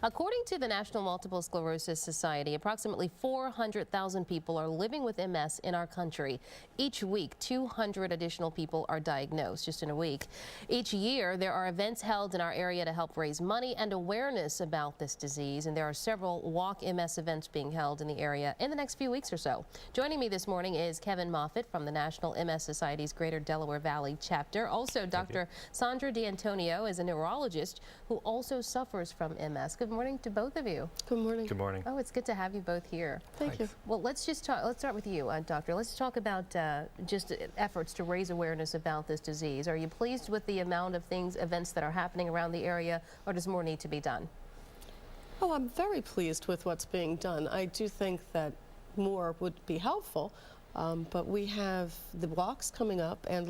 According to the National Multiple Sclerosis Society, approximately 400,000 people are living with MS in our country. Each week, 200 additional people are diagnosed just in a week. Each year, there are events held in our area to help raise money and awareness about this disease, and there are several Walk MS events being held in the area in the next few weeks or so. Joining me this morning is Kevin Moffitt from the National MS Society's Greater Delaware Valley chapter. Also, Dr. Sandra D'Antonio is a neurologist who also suffers from MS. Good morning to both of you. Good morning. Good morning. Oh, it's good to have you both here. Thank you. Well, let's start with you, Doctor. Let's talk about just efforts to raise awareness about this disease. Are you pleased with the amount of events that are happening around the area, or does more need to be done? Oh, I'm very pleased with what's being done. I do think that more would be helpful, but we have the walks coming up, and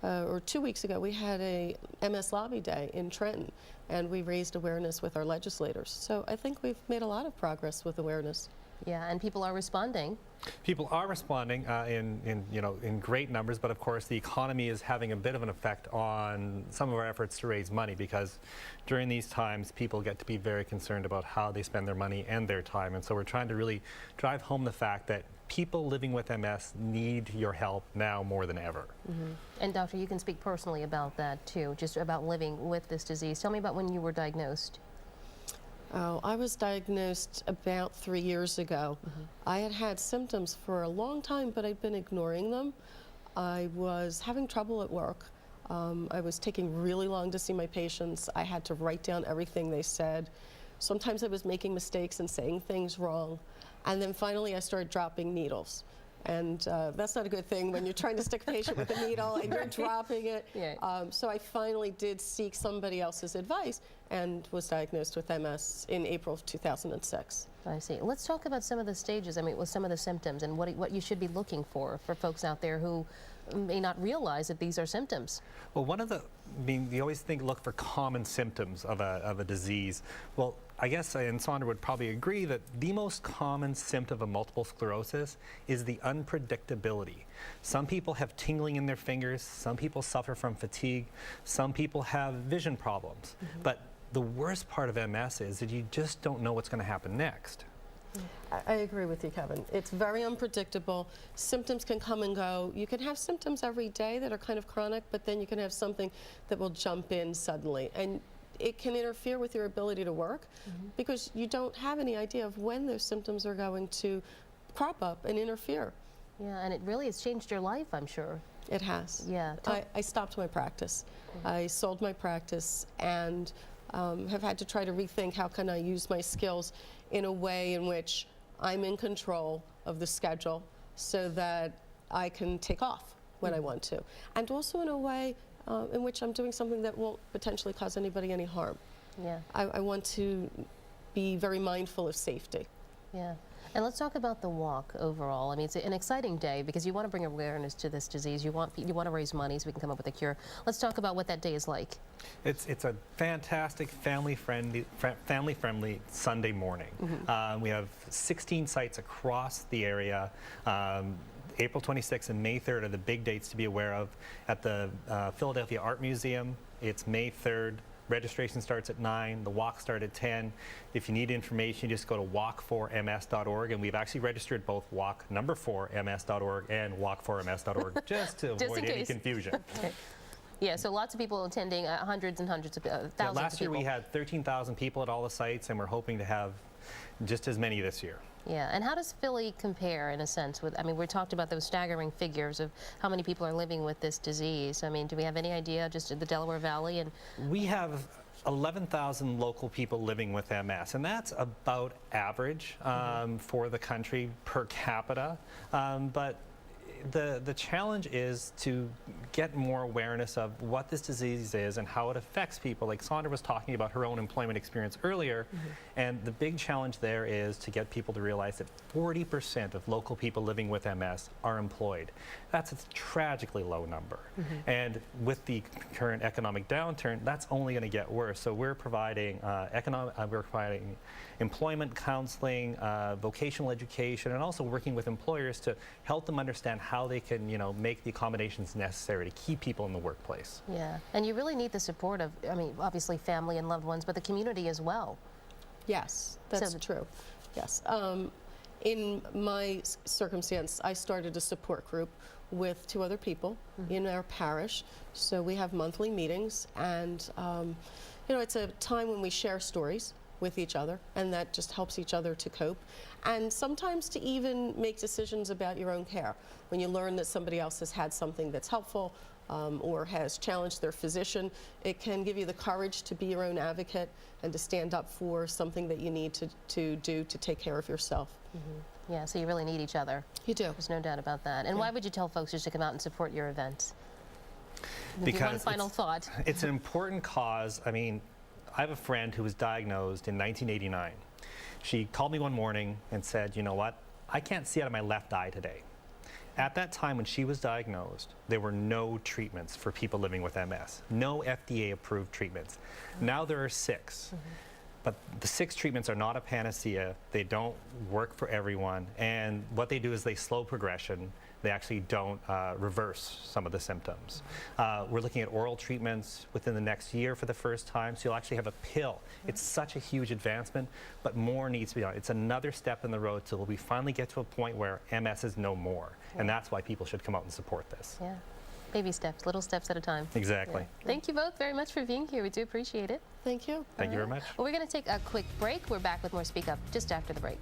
or 2 weeks ago, we had a MS Lobby Day in Trenton, and we raised awareness with our legislators. So I think we've made a lot of progress with awareness. Yeah, and people are responding. People are responding in great numbers, but of course the economy is having a bit of an effect on some of our efforts to raise money, because during these times people get to be very concerned about how they spend their money and their time, and so we're trying to really drive home the fact that people living with MS need your help now more than ever. Mm-hmm. And Doctor, you can speak personally about that too, just about living with this disease. Tell me about when you were diagnosed. Oh, I was diagnosed about 3 years ago. Mm-hmm. I had had symptoms for a long time, but I'd been ignoring them. I was having trouble at work. I was taking really long to see my patients. I had to write down everything they said. Sometimes I was making mistakes and saying things wrong. And then finally I started dropping needles. And that's not a good thing when you're trying to stick a patient with a needle and you're dropping it. Yeah. So I finally did seek somebody else's advice and was diagnosed with MS in April of 2006. I see. Let's talk about some of the stages, with some of the symptoms and what you should be looking for folks out there who may not realize that these are symptoms. Well, you always look for common symptoms of a disease. Well, I guess, and Sandra would probably agree, that the most common symptom of multiple sclerosis is the unpredictability. Some people have tingling in their fingers, some people suffer from fatigue, some people have vision problems. Mm-hmm. But the worst part of MS is that you just don't know what's going to happen next. I agree with you, Kevin. It's very unpredictable. Symptoms can come and go. You can have symptoms every day that are kind of chronic, but then you can have something that will jump in suddenly. And it can interfere with your ability to work, mm-hmm. because you don't have any idea of when those symptoms are going to crop up and interfere. Yeah, and it really has changed your life, I'm sure. It has. Yeah. I stopped my practice. Mm-hmm. I sold my practice and have had to try to rethink how can I use my skills in a way in which I'm in control of the schedule so that I can take off when I want to. And also in a way in which I'm doing something that won't potentially cause anybody any harm. Yeah. I want to be very mindful of safety. Yeah. And let's talk about the walk overall. It's an exciting day because you want to bring awareness to this disease. You want to raise money so we can come up with a cure. Let's talk about what that day is like. It's a fantastic family-friendly Sunday morning. Mm-hmm. We have 16 sites across the area. April 26th and May 3rd are the big dates to be aware of. At the Philadelphia Art Museum, it's May 3rd. Registration starts at 9, the walk starts at 10. If you need information, you just go to walk4ms.org, and we've actually registered both walk4ms.org and walk4ms.org just to avoid any confusion. Okay. Yeah, so lots of people attending, hundreds and hundreds of thousands of people. Last year we had 13,000 people at all the sites, and we're hoping to have just as many this year. Yeah, and how does Philly compare in a sense with, we talked about those staggering figures of how many people are living with this disease. Do we have any idea just in the Delaware Valley? And we have 11,000 local people living with MS, and that's about average for the country per capita. But the challenge is to get more awareness of what this disease is and how it affects people. Like Sandra was talking about her own employment experience earlier, and the big challenge there is to get people to realize that 40% of local people living with MS are employed. That's a tragically low number. And with the current economic downturn, that's only going to get worse. So we're providing employment counseling, vocational education, and also working with employers to help them understand how they can, make the accommodations necessary to keep people in the workplace. Yeah, and you really need the support of, obviously family and loved ones, but the community as well. Yes, that's So- true. Yes. In my circumstance, I started a support group with 2 other people in our parish. So we have monthly meetings, and it's a time when we share stories with each other, and that just helps each other to cope, and sometimes to even make decisions about your own care. When you learn that somebody else has had something that's helpful or has challenged their physician, it can give you the courage to be your own advocate and to stand up for something that you need to do to take care of yourself. Yeah, so you really need each other. You do. There's no doubt about that. And why would you tell folks just to come out and support your events? Because one final thought. It's an important cause. I mean, I have a friend who was diagnosed in 1989. She called me one morning and said, you know what, I can't see out of my left eye today. At that time when she was diagnosed, there were no treatments for people living with MS, no FDA-approved treatments. Now there are 6. But the 6 treatments are not a panacea. They don't work for everyone. And what they do is they slow progression. They actually don't reverse some of the symptoms. We're looking at oral treatments within the next year for the first time, so you'll actually have a pill. It's such a huge advancement, but more needs to be done. It's another step in the road till we finally get to a point where MS is no more. And that's why people should come out and support this. Yeah. Baby steps, little steps at a time. Exactly. Yeah. Thank you both very much for being here. We do appreciate it. Thank you. Thank you very much. Well, we're going to take a quick break. We're back with more Speak Up just after the break.